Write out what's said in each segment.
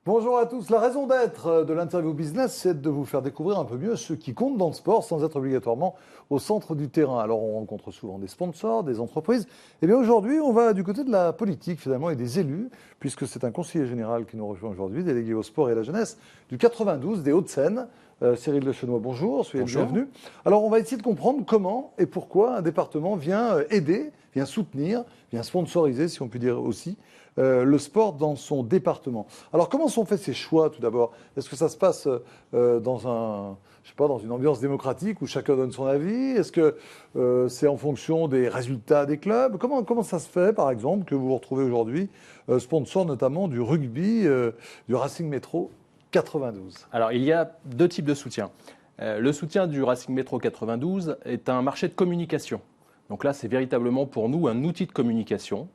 Bonjour à tous. La raison d'être de l'interview business, c'est de vous faire découvrir un peu mieux ceux qui comptent dans le sport sans être obligatoirement au centre du terrain. Alors on rencontre souvent des sponsors, des entreprises. Et bien aujourd'hui, on va du côté de la politique finalement et des élus, puisque c'est un conseiller général qui nous rejoint aujourd'hui, délégué au sport et à la jeunesse du 92 des Hauts-de-Seine. Cyril Lechenois, bonjour, soyez le bienvenu. Alors on va essayer de comprendre comment et pourquoi un département vient aider, vient soutenir, vient sponsoriser, si on peut dire aussi, le sport dans son département. Alors comment sont faits ces choix tout d'abord? Est-ce que ça se passe dans une ambiance démocratique où chacun donne son avis? Est-ce que c'est en fonction des résultats des clubs? Comment ça se fait par exemple que vous vous retrouvez aujourd'hui sponsor notamment du rugby du Racing Métro 92? Alors il y a deux types de soutien. Le soutien du Racing Métro 92 est un marché de communication. Donc là c'est véritablement pour nous un outil de communication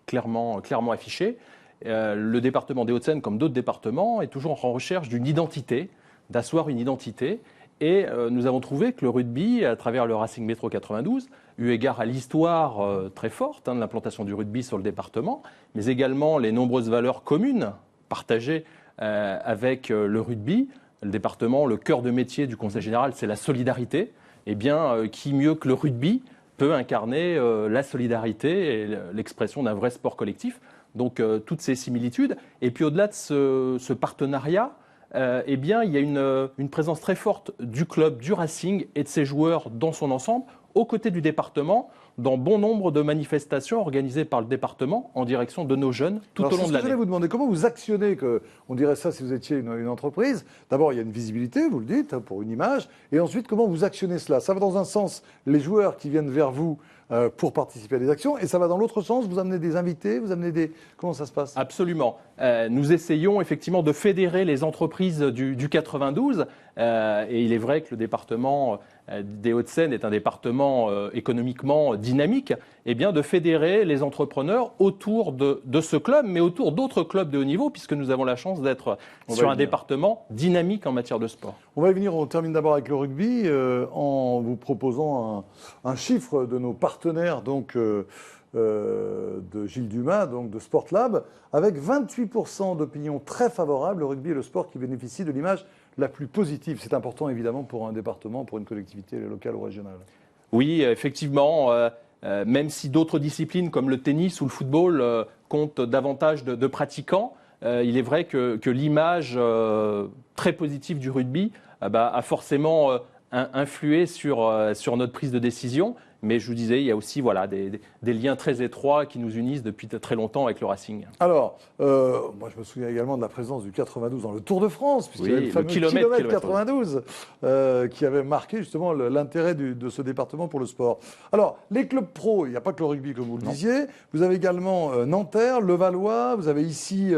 clairement affiché. Le département des Hauts-de-Seine, comme d'autres départements, est toujours en recherche d'une identité, d'asseoir une identité. Et nous avons trouvé que le rugby, à travers le Racing Métro 92, eu égard à l'histoire très forte de l'implantation du rugby sur le département, mais également les nombreuses valeurs communes partagées avec le rugby, le département, le cœur de métier du Conseil général, c'est la solidarité. Eh bien, qui mieux que le rugby peut incarner la solidarité et l'expression d'un vrai sport collectif. Donc toutes ces similitudes. Et puis au-delà de ce partenariat, eh bien, il y a une présence très forte du club, du Racing et de ses joueurs dans son ensemble, aux côtés du département, dans bon nombre de manifestations organisées par le département en direction de nos jeunes tout au long de l'année. Je voulais vous demander comment vous actionnez, on dirait ça si vous étiez une entreprise. D'abord, il y a une visibilité, vous le dites, pour une image. Et ensuite, comment vous actionnez cela? Ça va dans un sens, les joueurs qui viennent vers vous pour participer à des actions. Et ça va dans l'autre sens, vous amenez des invités, vous amenez des... Comment ça se passe? Absolument. Nous essayons effectivement de fédérer les entreprises du 92. Et il est vrai que le département des Hauts-de-Seine est un département économiquement dynamique. Eh bien, de fédérer les entrepreneurs autour de ce club, mais autour d'autres clubs de haut niveau, puisque nous avons la chance d'être sur un département dynamique en matière de sport. On va y venir, on termine d'abord avec le rugby en vous proposant un chiffre de nos partenaires donc, de Gilles Dumas, donc de Sportlab, avec 28% d'opinion très favorable. Le rugby est le sport qui bénéficie de l'image la plus positive. C'est important évidemment pour un département, pour une collectivité locale ou régionale. Oui, effectivement. Même si d'autres disciplines comme le tennis ou le football comptent davantage de pratiquants, il est vrai que l'image très positive du rugby a forcément influé sur notre prise de décision. Mais je vous disais, il y a aussi des liens très étroits qui nous unissent depuis très longtemps avec le Racing. Alors, moi je me souviens également de la présence du 92 dans le Tour de France, puisqu'il y avait le fameux kilomètre 92 qui avait marqué justement l'intérêt de ce département pour le sport. Alors, les clubs pro, il n'y a pas que le rugby comme vous le disiez, vous avez également Nanterre, Levallois, vous avez ici...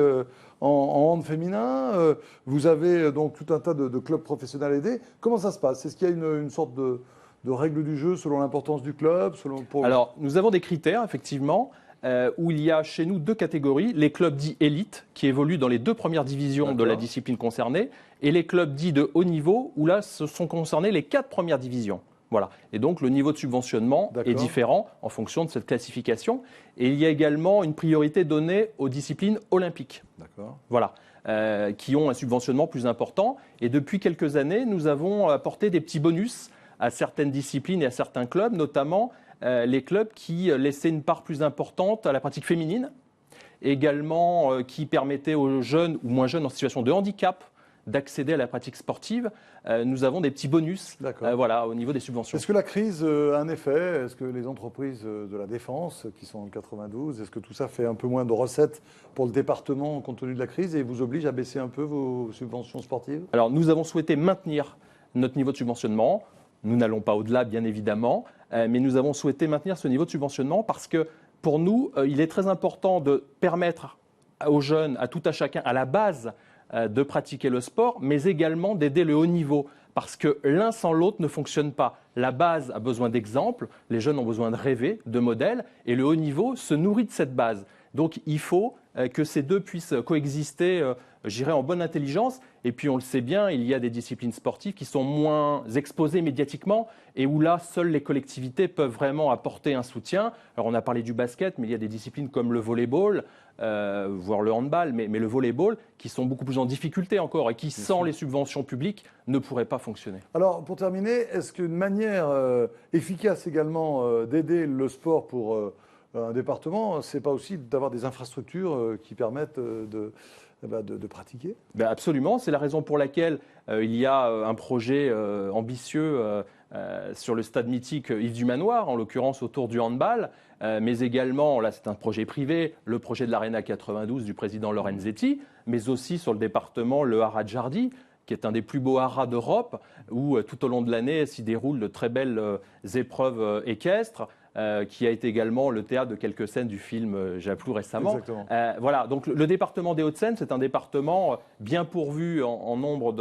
en hand féminin, vous avez donc tout un tas de clubs professionnels aidés. Comment ça se passe? Est-ce qu'il y a une sorte de règles du jeu selon l'importance du club Alors, nous avons des critères, effectivement, où il y a chez nous deux catégories. Les clubs dits élites, qui évoluent dans les deux premières divisions de la discipline concernée, et les clubs dits de haut niveau, où là, ce sont concernés les 4 premières divisions. Voilà. Et donc, le niveau de subventionnement est différent en fonction de cette classification. Et il y a également une priorité donnée aux disciplines olympiques. Voilà. Qui ont un subventionnement plus important. Et depuis quelques années, nous avons apporté des petits bonus à certaines disciplines et à certains clubs, notamment les clubs qui laissaient une part plus importante à la pratique féminine, également qui permettaient aux jeunes ou moins jeunes en situation de handicap d'accéder à la pratique sportive. Nous avons des petits bonus au niveau des subventions. Est-ce que la crise a un effet? Est-ce que les entreprises de la défense, qui sont en 92, est-ce que tout ça fait un peu moins de recettes pour le département compte tenu de la crise et vous oblige à baisser un peu vos subventions sportives? Alors, nous avons souhaité maintenir notre niveau de subventionnement. Nous n'allons pas au-delà, bien évidemment, mais nous avons souhaité maintenir ce niveau de subventionnement parce que, pour nous, il est très important de permettre aux jeunes, à tout à chacun, à la base, de pratiquer le sport, mais également d'aider le haut niveau, parce que l'un sans l'autre ne fonctionne pas. La base a besoin d'exemples, les jeunes ont besoin de rêver, de modèles, et le haut niveau se nourrit de cette base. Donc il faut que ces deux puissent coexister, j'irais, en bonne intelligence. Et puis on le sait bien, il y a des disciplines sportives qui sont moins exposées médiatiquement et où là, seules les collectivités peuvent vraiment apporter un soutien. Alors on a parlé du basket, mais il y a des disciplines comme le volleyball, voire le handball, mais le volleyball, qui sont beaucoup plus en difficulté encore et qui, sans les subventions publiques, ne pourraient pas fonctionner. Alors, pour terminer, est-ce qu'une manière efficace également d'aider le sport pour un département, c'est pas aussi d'avoir des infrastructures qui permettent de pratiquer? Ben absolument, c'est la raison pour laquelle il y a un projet ambitieux sur le stade mythique Yves du Manoir, en l'occurrence autour du handball, mais également, là c'est un projet privé, le projet de l'Arena 92 du président Lorenzetti, mais aussi sur le département le Haras de Jardy, qui est un des plus beaux haras d'Europe, où tout au long de l'année s'y déroulent de très belles épreuves équestres, qui a été également le théâtre de quelques scènes du film Japlou récemment. Exactement. Voilà, donc le département des Hauts-de-Seine, c'est un département bien pourvu en nombre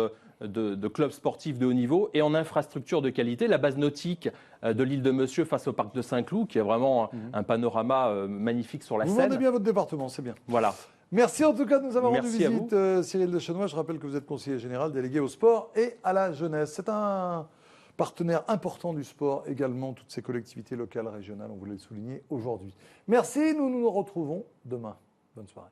de clubs sportifs de haut niveau et en infrastructures de qualité. La base nautique de l'île de Monsieur face au parc de Saint-Cloud, qui est vraiment un panorama magnifique sur la Vous Seine. vendez bien votre département, c'est bien. Voilà. Merci en tout cas de nous avoir rendu Merci à visite, Cyril Deschenois. Je rappelle que vous êtes conseiller général délégué au sport et à la jeunesse. C'est un partenaire important du sport, également toutes ces collectivités locales, régionales, on voulait le souligner aujourd'hui. Merci, nous nous retrouvons demain. Bonne soirée.